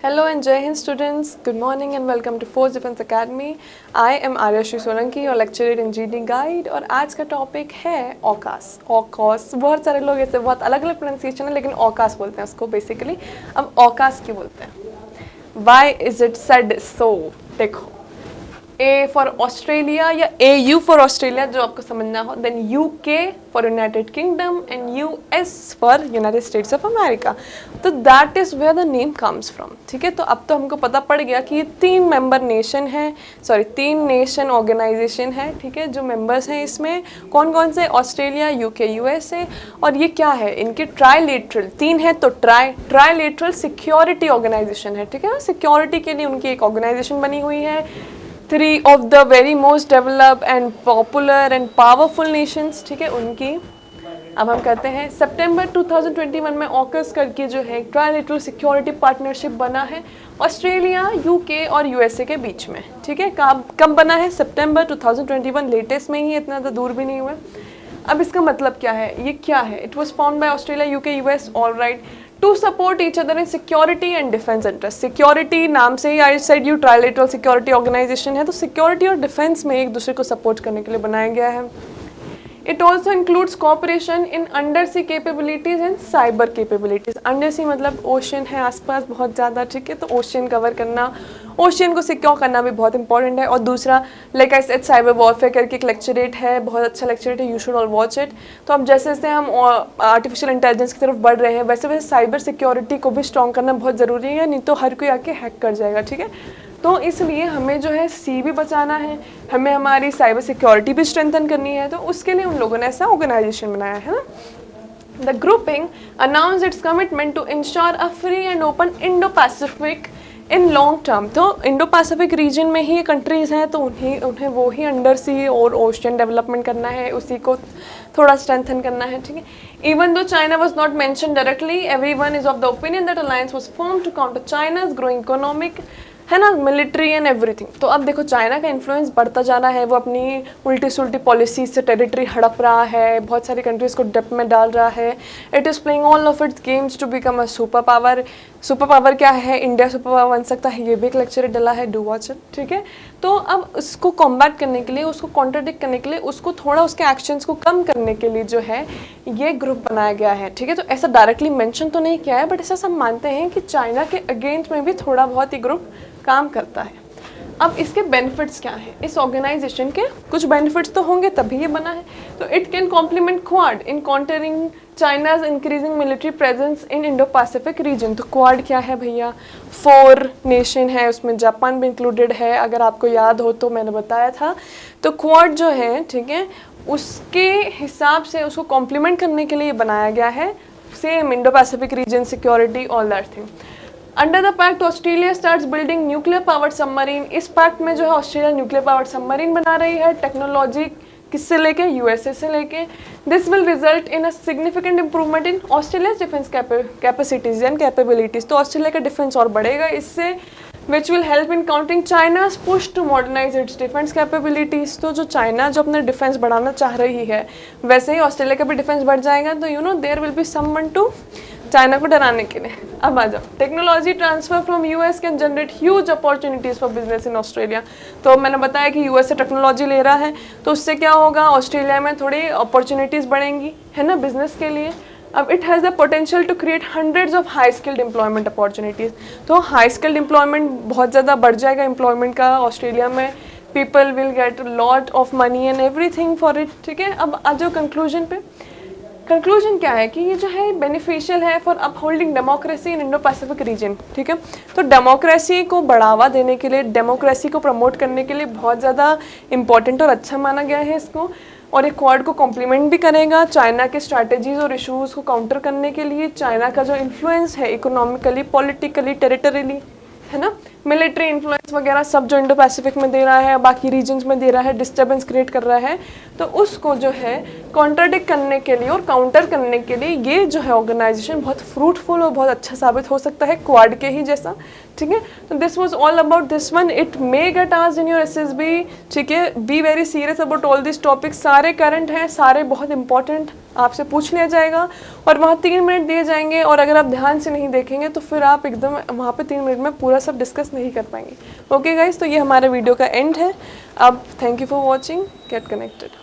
Hello and Jai Hind students, good morning and welcome to Force Defense Academy. I am Aryashri Solanki, your lecturer in GD Guide और आज का topic है ऑकास। ऑकास बहुत सारे लोग ऐसे बहुत अलग अलग प्रोनाउंसिएशन है लेकिन ऑकास बोलते हैं उसको बेसिकली। अब ऑकास क्यों बोलते हैं? Why is it said so? देखो, A फॉर ऑस्ट्रेलिया या AU फॉर ऑस्ट्रेलिया जो आपको समझना हो, then UK for United Kingdom and US for United States of America. तो that is where the name comes from. ठीक है, तो अब तो हमको पता पड़ गया कि ये 3 मेंबर नेशन है, 3 नेशन ऑर्गेनाइजेशन है। ठीक है, जो मेंबर्स हैं इसमें कौन कौन से? Australia, UK, USA। और ये क्या है? इनके ट्राइलेटरल 3 है तो ट्राइलेटरल सिक्योरिटी ऑर्गेनाइजेशन है। ठीक है, सिक्योरिटी के लिए उनकी एक ऑर्गेनाइजेशन बनी हुई है। 3 of the very most developed and popular and powerful nations, ठीक है, उनकी। अब हम कहते हैं सितंबर 2021 में ऑकस करके जो है ट्राइलेटरल सिक्योरिटी पार्टनरशिप बना है ऑस्ट्रेलिया, UK और USA के बीच में। ठीक है, कब बना है? सितंबर 2021, लेटेस्ट में ही, इतना तो दूर भी नहीं हुआ। अब इसका मतलब क्या है? ये क्या है? It was formed by Australia, UK, US, all right, to support each other in security and defence interest. Security नाम से ही I said you trilateral security organisation है, तो सिक्योरिटी और डिफेंस में एक दूसरे को सपोर्ट करने के लिए बनाया गया है। It also includes cooperation in under sea capabilities and cyber capabilities. Under sea मतलब ओशन है आसपास बहुत ज़्यादा। ठीक है, तो ओशन कवर करना, ओशन को सिक्योर करना भी बहुत इंपॉर्टेंट है। और दूसरा, like I said, cyber warfare करके एक लेक्चरेट है, बहुत अच्छा लेक्चरेट है, you should all watch it. तो अब जैसे जैसे हम आर्टिफिशियल इंटेलिजेंस की तरफ बढ़ रहे हैं वैसे वैसे साइबर सिक्योरिटी को भी स्ट्रॉन्ग करना बहुत ज़रूरी है, नहीं तो हर कोई आके हैक कर जाएगा। ठीक है, तो इसलिए हमें जो है सी भी बचाना है, हमें हमारी साइबर सिक्योरिटी भी स्ट्रेंथन करनी है, तो उसके लिए उन लोगों ने ऐसा ऑर्गेनाइजेशन बनाया है ना। The grouping announce its commitment to ensure a free and open Indo Pacific in long term. तो इंडो पैसिफिक रीजन में ही ये कंट्रीज़ हैं, तो उन्हें वो ही अंडर सी और ओशन डेवलपमेंट करना है, उसी को थोड़ा स्ट्रेंथन करना है। ठीक है, even though China was not mention directly, every one is of the opinion that alliance was form to counter China's growing economic, है ना, मिलिट्री एंड एवरीथिंग। तो अब देखो चाइना का इन्फ्लुएंस बढ़ता जा रहा है, वो अपनी उल्टी सुल्टी पॉलिसी से टेरिटरी हड़प रहा है, बहुत सारी कंट्रीज़ को डेप्थ में डाल रहा है। It is playing all of its games to become a super power. Super power क्या है? इंडिया सुपर पावर बन सकता है, ये भी एक लेक्चर डला है, डू वॉच इट। ठीक है, तो अब उसको कॉम्बैट करने के लिए, उसको कॉन्ट्रडिक्ट करने के लिए, उसको थोड़ा उसके एक्शंस को कम करने के लिए जो है ये ग्रुप बनाया गया है। ठीक है, तो ऐसा डायरेक्टली मेंशन तो नहीं किया है, बट ऐसा सब मानते हैं कि चाइना के अगेंस्ट में भी थोड़ा बहुत ही ग्रुप काम करता है। अब इसके बेनिफिट्स क्या हैं? इस ऑर्गेनाइजेशन के कुछ बेनिफिट्स तो होंगे तभी ये बना है। तो it can complement Quad in countering China's increasing military presence in Indo Pacific region. तो क्वाड क्या है भैया? 4 नेशन है, उसमें जापान भी इंक्लूडेड है, अगर आपको याद हो तो मैंने बताया था। तो क्वाड जो है, ठीक है, उसके हिसाब से उसको कॉम्प्लीमेंट करने के लिए बनाया गया है, same Indo Pacific region security all that thing. Under the pact Australia starts building nuclear powered submarine. इस पैक्ट में जो है ऑस्ट्रेलिया न्यूक्लियर पावर्ड सबमरीन बना रही है, टेक्नोलॉजी किससे लेके? USA से लेके। This will result in a significant improvement in Australia defence capacities and capabilities. तो ऑस्ट्रेलिया का डिफेंस और बढ़ेगा इससे, which will help in counting China's push to modernise its defence capabilities. तो जो चाइना जो अपना डिफेंस बढ़ाना चाह रही है वैसे ही ऑस्ट्रेलिया का भी डिफेंस बढ़ जाएगा। तो you know there will be someone to China को डराने के लिए। अब आ जाओ, technology transfer from US can generate huge opportunities for business in Australia. तो मैंने बताया कि US से टेक्नोलॉजी ले रहा है, तो उससे क्या होगा? ऑस्ट्रेलिया में थोड़ी अपॉर्चुनिटीज़ बढ़ेंगी, है ना, बिजनेस के लिए। अब it has the potential to create hundreds of high skilled employment opportunities. तो हाई स्किल्ड एम्प्लॉयमेंट बहुत ज़्यादा बढ़ जाएगा एम्प्लॉयमेंट का ऑस्ट्रेलिया में। People will get lot of money and everything for it. ठीक है, अब आ जाओ कंक्लूजन पे। कंक्लूजन क्या है कि ये जो है बेनिफिशियल है for upholding democracy in Indo Pacific reason. ठीक है, तो डेमोक्रेसी को बढ़ावा देने के लिए, डेमोक्रेसी को प्रमोट करने के लिए बहुत ज़्यादा इंपॉर्टेंट और अच्छा माना गया है इसको। और एक क्वाड को कॉम्प्लीमेंट भी करेगा चाइना के स्ट्रैटेजीज और इशूज़ को काउंटर करने के लिए। चाइना का जो इन्फ्लुएंस है इकोनॉमिकली, पॉलिटिकली, टेरिटरीली, है ना, मिलिट्री इन्फ्लुएंस वेस्ट वगैरह सब जो इंडो पैसिफिक में दे रहा है, बाकी रीजन्स में दे रहा है, डिस्टर्बेंस क्रिएट कर रहा है, तो उसको जो है कॉन्ट्राडिक्ट करने के लिए और काउंटर करने के लिए ये जो है ऑर्गेनाइजेशन बहुत फ्रूटफुल और बहुत अच्छा साबित हो सकता है, क्वाड के ही जैसा। ठीक है, तो this was all about this one. It may gate asked in your SSB. ठीक है, be very serious about all this topics, सारे करंट हैं, सारे बहुत इंपॉर्टेंट, आपसे पूछ लिया जाएगा और वहाँ 3 मिनट दिए जाएंगे, और अगर आप ध्यान से नहीं देखेंगे तो फिर आप एकदम वहाँ पे 3 मिनट में पूरा सब डिस्कस नहीं कर पाएंगे। ओके गाइस, तो ये हमारे वीडियो का एंड है। अब thank you for watching, get connected.